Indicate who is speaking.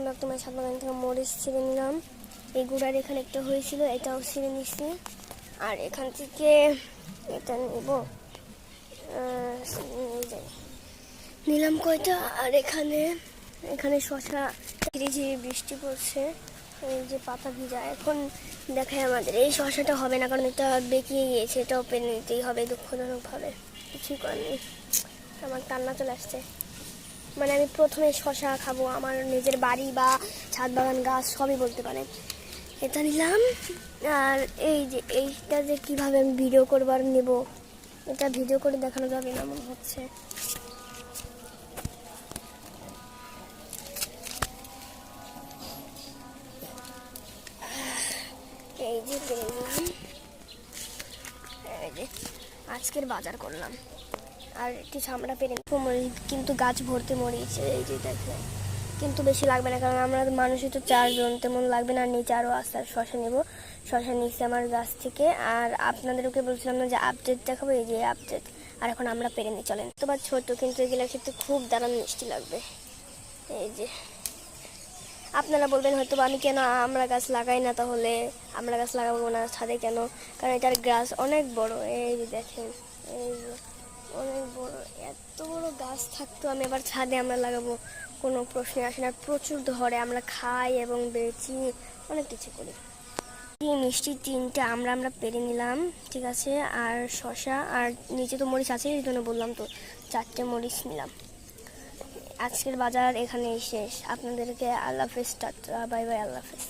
Speaker 1: Blog. তোমার ছাদ বাগান থেকে মরিচ ছিঁড়ে নিলাম। এই গুড়ার এখানে একটা হয়েছিল, এটাও ছিঁড়ে নিচ্ছি। আর এখান থেকে এটা নেব, নিলাম কয়টা। আর এখানে এখানে শশা, ঝিরিঝিরি বৃষ্টি পড়ছে, এই যে পাতা ভিজা। এখন দেখায় আমাদের এই শশাটা হবে না, কারণ এটা বেঁকিয়ে গিয়েছে, এটাও পেরে নিতেই হবে দুঃখজনকভাবে। কিছুই করার নেই, আমার কান্না চলে আসছে। মানে আমি প্রথমে শশা খাবো, আমার নিজের বাড়ি বা ছাদ বাগান গাছ সবই বলতে পারে। এটা নিলাম। আর এই যে এইটা যে কীভাবে আমি ভিডিও করবার নেব, এটা ভিডিও করে দেখানো যাবে না মনে হচ্ছে। এই যে পেয়ে নিলাম, এই যে আজকের বাজার করলাম। আর কিছু আমরা পেরে মরিচ, কিন্তু গাছ ভর্তি মরিচ, এই যে দেখে। কিন্তু বেশি লাগবে না, কারণ আমরা মানুষই তো 4 জন, তেমন লাগবে না। নিচে আরও আস্তে আস্তে শশা নেব, শশা নিচ্ছে আমার গাছ থেকে। আর আপনাদেরকে বলছিলাম না যে আপডেট দেখাবো, এই যে আপডেট। আর এখন আমরা পেরে নিই, চলেন। তো বা ছোট, কিন্তু এগুলো খেতে খুব দারুণ মিষ্টি লাগবে। এই যে আপনারা বলবেন হয়তো আমি কেন আমরা গাছ লাগাই না, তাহলে আমরা গাছ লাগাবো না ছাদে কেন, কারণ এটার গাছ অনেক বড়। এই যে দেখেন, এই যে অনেক বড়, এত বড় গাছ থাকতো আমি আবার ছাদে আমরা লাগাবো, কোনো প্রশ্নই আসে না। প্রচুর ধরে, আমরা খাই এবং বেচি, অনেক কিছু করি। এই মিষ্টি 3টে আমরা পেরে নিলাম, ঠিক আছে। আর শশা, আর নিচে তো মরিচ আছে, এই জন্য বললাম তো 4টে মরিচ নিলাম। আজকের বাজার এখানেই শেষ। আপনাদেরকে আল্লাহ হাফেজ, টাটা, বাই বাই, আল্লাহ হাফেজ।